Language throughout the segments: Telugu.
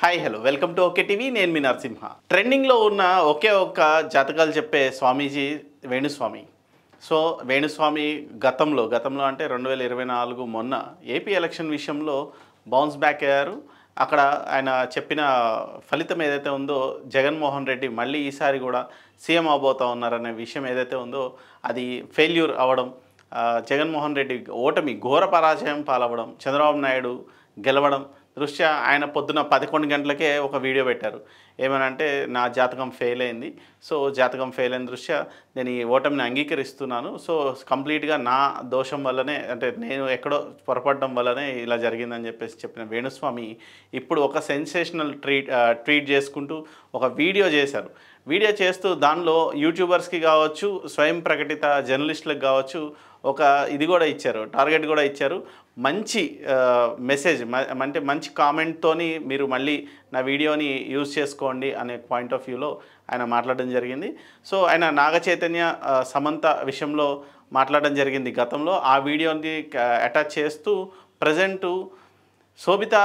Hi hello welcome to okay TV నేను మీ నరసింహ. ట్రెండింగ్లో ఉన్న ఒకే ఒక్క జాతకాలు చెప్పే స్వామీజీ వేణుస్వామి. సో వేణుస్వామి గతంలో అంటే 2024 మొన్న ఏపీ ఎలక్షన్ విషయంలో బౌన్స్ బ్యాక్ అయ్యారు. అక్కడ ఆయన చెప్పిన ఫలితం ఏదైతే ఉందో జగన్మోహన్ రెడ్డి మళ్ళీ ఈసారి కూడా సీఎం అవబోతా ఉన్నారనే విషయం ఏదైతే ఉందో అది ఫెయిల్యూర్ అవ్వడం, జగన్మోహన్ రెడ్డి ఓటమి ఘోర పరాజయం పాలవ్వడం, చంద్రబాబు నాయుడు గెలవడం దృష్ట్యా ఆయన పొద్దున 11 గంటలకే ఒక వీడియో పెట్టారు. ఏమనంటే నా జాతకం ఫెయిల్ అయింది. సో జాతకం ఫెయిల్ అయిన దృష్ట్యా నేను ఈ ఓటమిని అంగీకరిస్తున్నాను. సో కంప్లీట్గా నా దోషం వల్లనే, అంటే నేను ఎక్కడో పొరపడడం వల్లనే ఇలా జరిగిందని చెప్పేసి చెప్పిన వేణుస్వామి ఇప్పుడు ఒక సెన్సేషనల్ ట్వీట్ చేసుకుంటూ ఒక వీడియో చేశారు. వీడియో చేస్తూ దానిలో యూట్యూబర్స్కి కావచ్చు, స్వయం ప్రకటిత జర్నలిస్టులకు కావచ్చు ఒక ఇది కూడా ఇచ్చారు, టార్గెట్ కూడా ఇచ్చారు. మంచి మెసేజ్ అంటే మంచి కామెంట్తోని మీరు మళ్ళీ నా వీడియోని యూజ్ చేసుకోండి అనే పాయింట్ ఆఫ్ వ్యూలో ఆయన మాట్లాడడం జరిగింది. సో ఆయన నాగ చైతన్య సమంత విషయంలో మాట్లాడడం జరిగింది గతంలో. ఆ వీడియోని అటాచ్ చేస్తూ ప్రజెంటు శోభిత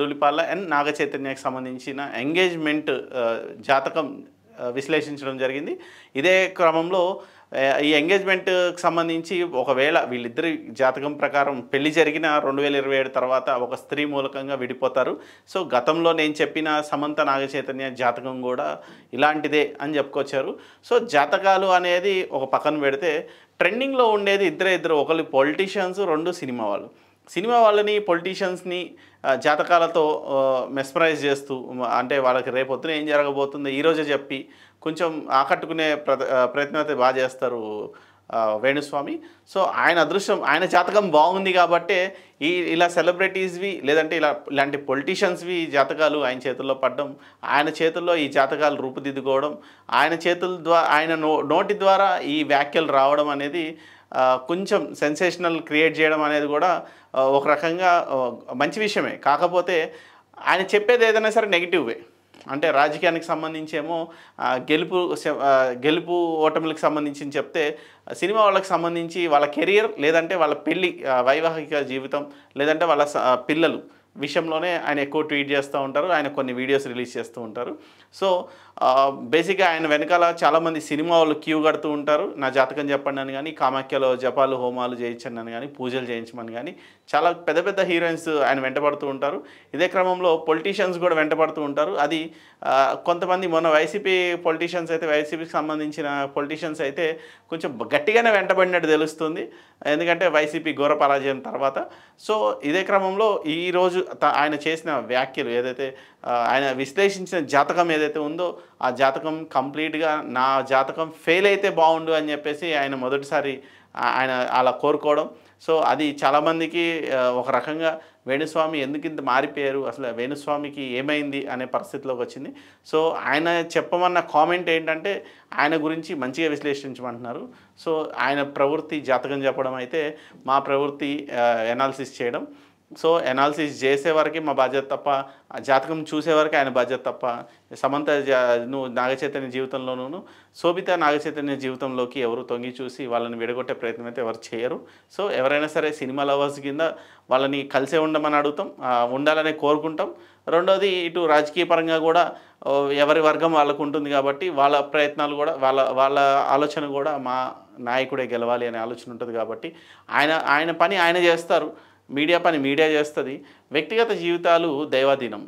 ధూళిపాల అండ్ నాగ చైతన్యకి సంబంధించిన ఎంగేజ్మెంట్ జాతకం విశ్లేషించడం జరిగింది. ఇదే క్రమంలో ఈ ఎంగేజ్మెంట్కి సంబంధించి ఒకవేళ వీళ్ళిద్దరి జాతకం ప్రకారం పెళ్లి జరిగిన 2027 తర్వాత ఒక స్త్రీ మూలకంగా విడిపోతారు. సో గతంలో నేను చెప్పిన సమంత నాగ చైతన్య జాతకం కూడా ఇలాంటిదే అని చెప్పుకొచ్చారు. సో జాతకాలు అనేది ఒక పక్కన పెడితే ట్రెండింగ్లో ఉండేది ఇద్దరు, ఒకళ్ళు పొలిటీషియన్స్, రెండు సినిమా వాళ్ళని పొలిటీషియన్స్ని జాతకాలతో మెస్మరైజ్ చేస్తూ, అంటే వాళ్ళకి రేపొద్దున ఏం జరగబోతుందో ఈరోజే చెప్పి కొంచెం ఆకట్టుకునే ప్రయత్నం అయితే బాగా చేస్తారు వేణుస్వామి. సో ఆయన అదృష్టం, ఆయన జాతకం బాగుంది కాబట్టే ఇలా సెలబ్రిటీస్వి లేదంటే ఇలాంటి పొలిటీషియన్స్వి జాతకాలు ఆయన చేతుల్లో పడడం, ఆయన చేతుల్లో ఈ జాతకాలు రూపుదిద్దుకోవడం, ఆయన చేతుల ద్వారా ఆయన నోటి ద్వారా ఈ వ్యాఖ్యలు రావడం అనేది కొంచెం సెన్సేషనల్ క్రియేట్ చేయడం అనేది కూడా ఒక రకంగా మంచి విషయమే. కాకపోతే ఆయన చెప్పేది ఏదైనా సరే నెగిటివ్వే. అంటే రాజకీయానికి సంబంధించేమో గెలుపు ఓటములకు సంబంధించి చెప్తే, సినిమా వాళ్ళకి సంబంధించి వాళ్ళ కెరియర్ లేదంటే వాళ్ళ పెళ్ళి వైవాహిక జీవితం లేదంటే వాళ్ళ పిల్లలు విషయంలోనే ఆయన ఎక్కువ ట్వీట్ చేస్తూ ఉంటారు. ఆయన కొన్ని వీడియోస్ రిలీజ్ చేస్తూ ఉంటారు. సో బేసిక్గా ఆయన వెనకాల చాలామంది సినిమా వాళ్ళు క్యూ కడుతూ ఉంటారు. నా జాతకం చెప్పండి అని కానీ, కామాఖ్యలో జపాలు హోమాలు చేయించండి అని కానీ, పూజలు చేయించమని కానీ చాలా పెద్ద హీరోయిన్స్ ఆయన వెంటబడుతూ ఉంటారు. ఇదే క్రమంలో పొలిటీషియన్స్ కూడా వెంటబడుతూ ఉంటారు. అది కొంతమంది మొన్న వైసీపీకి సంబంధించిన పొలిటీషియన్స్ అయితే కొంచెం గట్టిగానే వెంటబడినట్టు తెలుస్తుంది. ఎందుకంటే వైసీపీ ఘోర పరాజయం తర్వాత. సో ఇదే క్రమంలో ఈరోజు ఆయన చేసిన వ్యాఖ్యలు ఏదైతే ఆయన విశ్లేషించిన జాతకం ఏదైతే ఉందో ఆ జాతకం కంప్లీట్గా నా జాతకం ఫెయిల్ అయితే బాగుండు అని చెప్పేసి ఆయన మొదటిసారి ఆయన అలా కోరుకోవడం. సో అది చాలామందికి ఒక రకంగా వేణుస్వామి ఎందుకు ఇంత మారిపోయారు, అసలు వేణుస్వామికి ఏమైంది అనే పరిస్థితిలోకి వచ్చింది. సో ఆయన చెప్పమన్న కామెంట్ ఏంటంటే ఆయన గురించి మంచిగా విశ్లేషించమంటున్నారు. సో ఆయన ప్రవృత్తి జాతకం చెప్పడం అయితే, మా ప్రవృత్తి ఎనాలిసిస్ చేయడం. సో ఎనాలిసిస్ చేసేవరకే మా బాధ్యత తప్ప, జాతకం చూసేవరకు ఆయన బాధ్యత తప్ప, సమంత నాగచైతన్య జీవితంలోనూ శోభిత నాగచైతన్య జీవితంలోకి ఎవరు తొంగి చూసి వాళ్ళని విడగొట్టే ప్రయత్నం అయితే ఎవరు చేయరు. సో ఎవరైనా సరే సినిమా లవర్స్ కింద వాళ్ళని కలిసే ఉండమని అడుగుతాం, ఉండాలని కోరుకుంటాం. రెండోది ఇటు రాజకీయ పరంగా కూడా ఎవరి వర్గం వాళ్ళకు ఉంటుంది కాబట్టి వాళ్ళ ప్రయత్నాలు కూడా వాళ్ళ ఆలోచన కూడా మా నాయకుడే గెలవాలి అనే ఆలోచన ఉంటుంది కాబట్టి ఆయన పని ఆయన చేస్తారు, మీడియా పని మీడియా చేస్తుంది. వ్యక్తిగత జీవితాలు దైవాధీనం,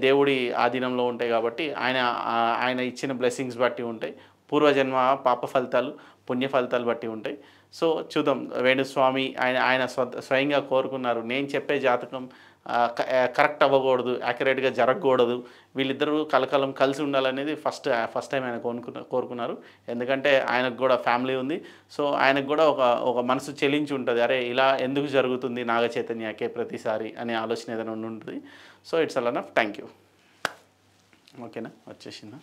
దేవుడి ఆధీనంలో ఉంటాయి కాబట్టి ఆయన ఇచ్చిన బ్లెస్సింగ్స్ బట్టి ఉంటాయి. పూర్వజన్మ పాప ఫలితాలు పుణ్య ఫలితాలు బట్టి ఉంటాయి. సో చూద్దాం. వేణుస్వామి ఆయన స్వయంగా కోరుకున్నారు, నేను చెప్పే జాతకం కరెక్ట్ అవ్వకూడదు, యాక్యురేట్గా జరగకూడదు, వీళ్ళిద్దరూ కలకాలం కలిసి ఉండాలనేది ఫస్ట్ టైం ఆయన కోరుకున్నారు. ఎందుకంటే ఆయనకు కూడా ఫ్యామిలీ ఉంది. సో ఆయనకు కూడా ఒక మనసు చెలించి ఉంటుంది, అరే ఇలా ఎందుకు జరుగుతుంది నాగ చైతన్యకే ప్రతిసారి అనే ఆలోచన ఏదైనా ఉంటుంది. So it's all enough. Thank you. ఓకేనా, వచ్చేసిందా?